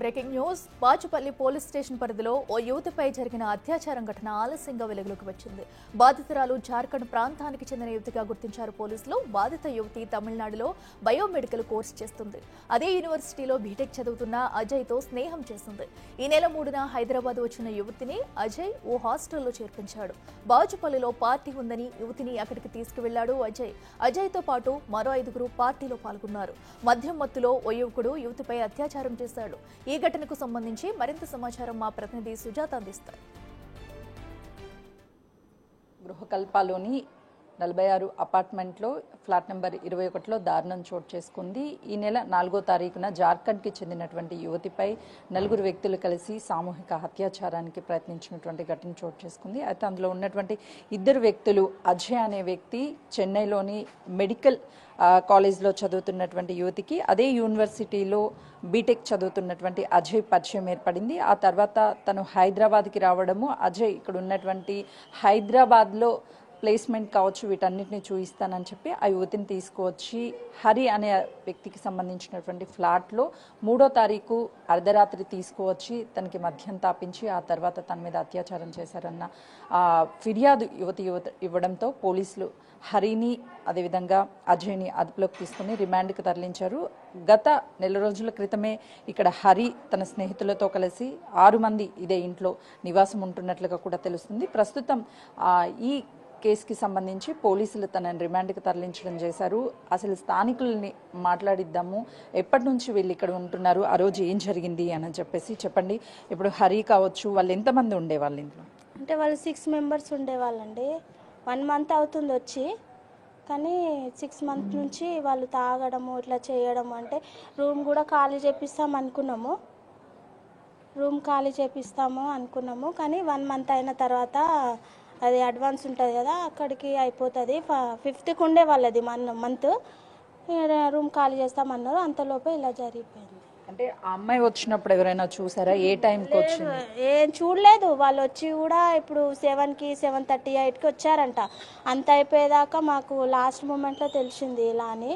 Breaking news. Bachupally police station పరిధిలో ఓ యువతిపై జరిగిన అత్యాచారం ఘటన ఆలస్యంగా వెలుగులోకి వచ్చింది. బాధితురాలు జార్ఖండ్ ప్రాంతానికి చెందిన యువతిగా గుర్తించారు పోలీసులు. బాధిత యువతి తమిళనాడులో బయోమెడికల్ కోర్సు చేస్తుంది. అదే యూనివర్సిటీలో బీటెక్ చదువుతున్న అజయ్తో స్నేహం చేస్తుంది. ఈ నెల 3న హైదరాబాద్ వచ్చిన యువతిని అజయ్ ఓ హాస్టల్లో చేర్పించాడు. బాచుపల్లిలో పార్టీ ఉందని యువతిని అక్కడికి తీసుకువెళ్లాడు అజయ్. అజయ్తో పాటు మరో 5గురు పార్టీలో పాల్గొన్నారు. మద్యం మత్తులో ఓ యువకుడు యువతిపై అత్యాచారం చేశాడు. ఈ ఘటనకు సంబంధించి మరింత సమాచారం మా ప్రతినిధి సుజాత అందిస్తారు. గృహకల్పలోని 46 అపార్ట్మెంట్లో ఫ్లాట్ నెంబర్ 21లో దారుణం చోటు చేసుకుంది. ఈ నెల 4వ తారీఖున జార్ఖండ్కి చెందినటువంటి యువతిపై 4 వ్యక్తులు కలిసి సామూహిక అత్యాచారానికి ప్రయత్నించినటువంటి ఘటన చోటు చేసుకుంది. అయితే అందులో ఉన్నటువంటి 2 వ్యక్తులు, అజయ్ అనే వ్యక్తి చెన్నైలోని మెడికల్ కాలేజ్లో చదువుతున్నటువంటి యువతికి అదే యూనివర్సిటీలో బీటెక్ చదువుతున్నటువంటి అజయ్ పరిచయం ఏర్పడింది. ఆ తర్వాత తను హైదరాబాద్కి రావడము, అజయ్ ఇక్కడ ఉన్నటువంటి హైదరాబాద్లో ప్లేస్మెంట్ కావచ్చు వీటన్నిటిని చూపిస్తానని చెప్పి ఆ యువతిని తీసుకువచ్చి హరి అనే వ్యక్తికి సంబంధించినటువంటి ఫ్లాట్లో 3వ తారీఖు అర్ధరాత్రి తీసుకువచ్చి తనకి మద్యం తాపించి ఆ తర్వాత తన మీద అత్యాచారం చేశారన్న ఫిర్యాదు యువతి ఇవ్వడంతో పోలీసులు హరిని అదేవిధంగా అజయ్ని అదుపులోకి తీసుకుని రిమాండ్కి తరలించారు. గత నెల రోజుల క్రితమే ఇక్కడ హరి తన స్నేహితులతో కలిసి 6 మంది ఇదే ఇంట్లో నివాసం ఉంటున్నట్లుగా కూడా తెలుస్తుంది. ప్రస్తుతం ఈ కేసుకి సంబంధించి పోలీసులు తనని రిమాండ్కి తరలించడం చేశారు. అసలు స్థానికుల్ని మాట్లాడిద్దాము, ఎప్పటి నుంచి వీళ్ళు ఇక్కడ ఉంటున్నారు, ఆ రోజు ఏం జరిగింది అని చెప్పేసి చెప్పండి. ఇప్పుడు హరి కావచ్చు, వాళ్ళు ఎంతమంది ఉండేవాళ్ళు ఇంట్లో? అంటే వాళ్ళు 6 మెంబర్స్ ఉండేవాళ్ళండి. 1 మంత్ అవుతుంది వచ్చి, కానీ 6 మంత్ నుంచి వాళ్ళు తాగడము ఇట్లా చేయడము. అంటే రూమ్ కూడా ఖాళీ చేపిస్తాము అనుకున్నాము, కానీ 1 మంత్ అయిన తర్వాత అది అడ్వాన్స్ ఉంటుంది కదా, అక్కడికి అయిపోతుంది. 5th ఉండే వాళ్ళది మంత్ రూమ్ ఖాళీ చేస్తామన్నారు. అంతలోపే ఇలా జరిగిపోయింది. అంటే ఆ అమ్మాయి వచ్చినప్పుడు ఎవరైనా చూసారా? ఏ టైంకి వచ్చింది? ఏం చూడలేదు. వాళ్ళు వచ్చి కూడా ఇప్పుడు 7కి 7:38కి వచ్చారంట. అంత అయిపోయేదాకా మాకు లాస్ట్ మూమెంట్లో తెలిసింది ఇలా అని.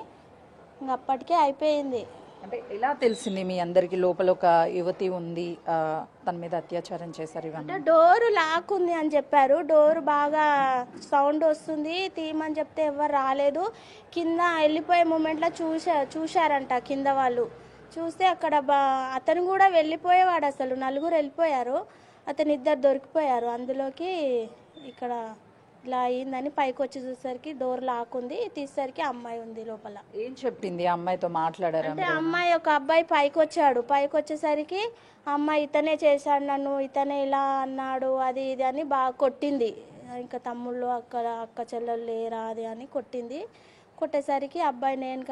ఇంక అప్పటికే అయిపోయింది. అంటే ఎలా తెలిసింది మీ అందరికి లోపల ఒక యువతి ఉంది, తన మీద అత్యాచారం చేశారు? అంటే డోరు లాక్ ఉంది అని చెప్పారు. డోరు బాగా సౌండ్ వస్తుంది, తీయమని చెప్తే ఎవరు రాలేదు. కింద వెళ్ళిపోయే మూమెంట్లో చూశారంట కింద వాళ్ళు. చూస్తే అక్కడ అతను కూడా వెళ్ళిపోయేవాడు. అసలు 4 వెళ్ళిపోయారు, అతను 2 దొరికిపోయారు. అందులోకి ఇక్కడ ఇలా అయిందని పైకి వచ్చి చూసేసరికి డోర్ లాక్ ఉంది, తీసేసరికి అమ్మాయి ఉంది లోపల. ఏం చెప్పింది? అమ్మాయితో మాట్లాడారు? అంటే అమ్మాయి ఒక అబ్బాయి పైకి వచ్చేసరికి అమ్మాయి ఇతనే చేశాడు నన్ను, ఇతనే ఇలా అన్నాడు, అది ఇది అని బాగా కొట్టింది. ఇంకా తమ్ముళ్ళు అక్క చెల్లెళ్ళు లేరా అది అని కొట్టింది. కొట్టేసరికి అబ్బాయి నేను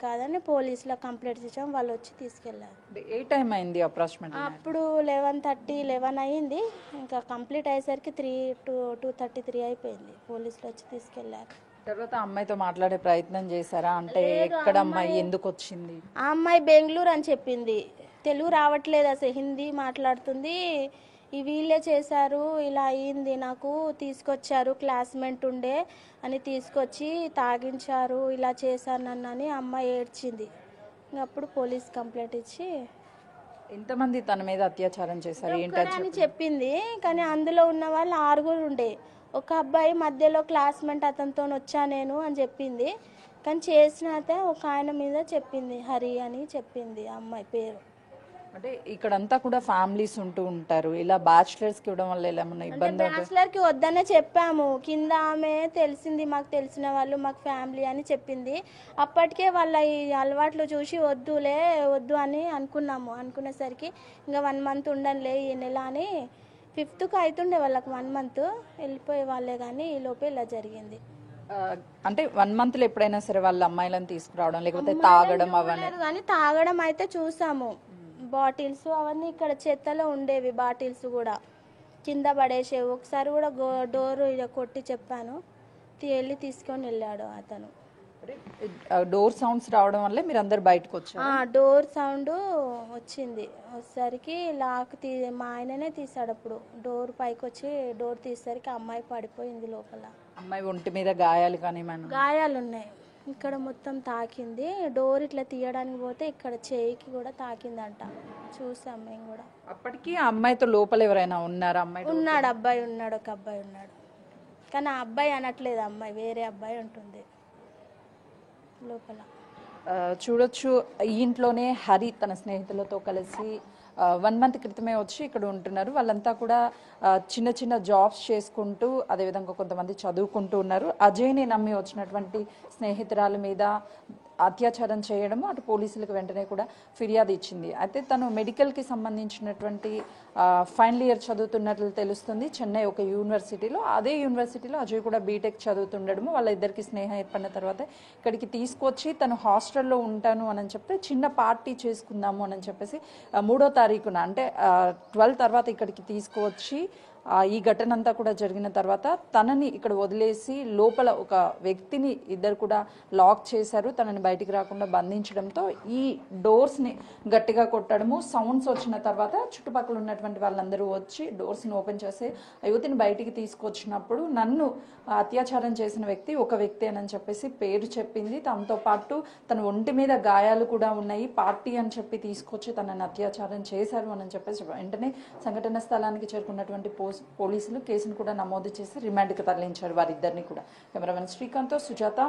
కాదని పోలీసులో కంప్లైంట్ ఇచ్చాం. వాళ్ళు వచ్చి తీసుకెళ్లారు. ఏ టైం అయింది అప్రాక్సిమేట్లీ? అప్పుడు 11:30 అయింది. ఇంకా కంప్లీట్ అయ్యేసరికి 2:33 అయిపోయింది. పోలీసులు వచ్చి తీసుకెళ్లారు. తర్వాత అమ్మాయితో మాట్లాడే ప్రయత్నం చేశారా? అంటే ఎక్కడ అమ్మాయి, ఎందుకు వచ్చింది? ఆ అమ్మాయి బెంగళూరు అని చెప్పింది. తెలుగు రావట్లేదు, అసలు హిందీ మాట్లాడుతుంది. వీళ్ళే చేశారు, ఇలా అయ్యింది, నాకు తీసుకొచ్చారు, క్లాస్మేట్ ఉండే అని తీసుకొచ్చి తాగించారు, ఇలా చేశారు నన్ను అని అమ్మాయి ఏడ్చింది. అప్పుడు పోలీస్ కంప్లైంట్ ఇచ్చి ఎంతమంది తన మీద అత్యాచారం చేశారు ఏంటని చెప్పింది. కానీ అందులో ఉన్న వాళ్ళు 6 ఉండే. ఒక అబ్బాయి మధ్యలో క్లాస్మేట్, అతనితో వచ్చా నేను అని చెప్పింది. కానీ చేసినైతే ఒక ఆయన మీద చెప్పింది, హరి అని చెప్పింది అమ్మాయి పేరు. అంటే ఇక్కడంతా కూడా ఫ్యామిలీస్ ఉంటూ ఉంటారు, ఇలా బ్యాచిలర్స్ కి ఇవ్వడం వల్ల ఎలా ఇబ్బంది? బ్యాచిలర్ కి వద్దనే చెప్పాము. కింద ఆమె తెలిసింది, మాకు తెలిసిన వాళ్ళు, మాకు ఫ్యామిలీ అని చెప్పింది. అప్పటికే వాళ్ళ ఈ అలవాట్లు చూసి వద్దు అని అనుకునేసరికి ఇంకా 1 మంత్ ఉండనులే ఈ నెల అని 5th అవుతుండే వాళ్ళకి 1 మంత్ వెళ్ళిపోయే వాళ్ళే. కానీ ఈ లోపే ఇలా జరిగింది. అంటే 1 మంత్లో ఎప్పుడైనా సరే వాళ్ళ అమ్మాయిలను తీసుకురావడం లేకపోతే తాగడం అవన్నీ? కానీ తాగడం అయితే చూసాము. బాటిల్స్ అవన్నీ ఇక్కడ చెత్తలో ఉండేవి. బాటిల్స్ కూడా కింద పడేసేవి. ఒకసారి కూడా డోరు కొట్టి చెప్పాను, వెళ్ళి తీసుకొని వెళ్ళాడు అతను. డోర్ సౌండ్స్ రావడం వల్ల మీరు అందరు బయటకు వచ్చారు? డోర్ సౌండ్ వచ్చింది. వచ్చేసరికి లాక్ మా ఆయననే తీసాడు. అప్పుడు డోర్ పైకి వచ్చి డోర్ తీసేసరికి అమ్మాయి పడిపోయింది లోపల. అమ్మాయి ఒంటి మీద గాయాలు కానీ? గాయాలు ఉన్నాయి. ఇక్కడ మొత్తం తాకింది. డోర్ ఇట్లా తీయడానికి పోతే ఇక్కడ చేయికి కూడా తాకిందంట. చూసాం మేము కూడా. అప్పటికి ఆ అమ్మాయితో లోపల ఎవరైనా ఉన్నారా? అమ్మాయి ఉన్నాడు, అబ్బాయి ఉన్నాడు, ఒక అబ్బాయి ఉన్నాడు. కానీ ఆ అబ్బాయి అనట్లేదు, అమ్మాయి వేరే అబ్బాయి ఉంటుంది లోపల. చూడొచ్చు, ఈ ఇంట్లోనే హరి తన స్నేహితులతో కలిసి 1 మంత్ క్రితమే వచ్చి ఇక్కడ ఉంటున్నారు. వాళ్ళంతా కూడా చిన్న చిన్న జాబ్స్ చేసుకుంటూ, అదేవిధంగా కొంతమంది చదువుకుంటూ ఉన్నారు. అజయ్ని నమ్మి వచ్చినటువంటి స్నేహితురాల మీద అత్యాచారం చేయడము, అటు పోలీసులకు వెంటనే కూడా ఫిర్యాదు ఇచ్చింది. అయితే తను మెడికల్కి సంబంధించినటువంటి ఫైనల్ ఇయర్ చదువుతున్నట్లు తెలుస్తుంది చెన్నై ఒక యూనివర్సిటీలో. అదే యూనివర్సిటీలో అజయ్ కూడా బీటెక్ చదువుతుండడము. వాళ్ళ ఇద్దరికి స్నేహం ఏర్పడిన తర్వాత ఇక్కడికి తీసుకొచ్చి తను హాస్టల్లో ఉంటాను అని చెప్తే చిన్న పార్టీ చేసుకుందాము అని చెప్పేసి 3వ తారీఖున అంటే 12 తర్వాత ఇక్కడికి తీసుకువచ్చి ఈ ఘటన అంతా కూడా జరిగిన తర్వాత తనని ఇక్కడ వదిలేసి లోపల ఒక వ్యక్తిని ఇద్దరు కూడా లాక్ చేశారు. తనని బయటికి రాకుండా బంధించడంతో ఈ డోర్స్ని గట్టిగా కొట్టడము, సౌండ్స్ వచ్చిన తర్వాత చుట్టుపక్కల ఉన్నటువంటి వాళ్ళందరూ వచ్చి డోర్స్ని ఓపెన్ చేసి యువతిని బయటికి తీసుకొచ్చినప్పుడు నన్ను అత్యాచారం చేసిన వ్యక్తి ఒక వ్యక్తి అని చెప్పేసి పేరు చెప్పింది. తనతో పాటు తన ఒంటి మీద గాయాలు కూడా ఉన్నాయి, పార్టీ అని చెప్పి తీసుకొచ్చి తనని అత్యాచారం చేశారు అని చెప్పేసి వెంటనే సంఘటన స్థలానికి చేరుకున్నటువంటి పోలీసులు కేసును కూడా నమోదు చేసి రిమాండ్కి తరలించారు వారిద్దరిని కూడా. కెమెరామెన్ శ్రీకాంత్తో సుజాత,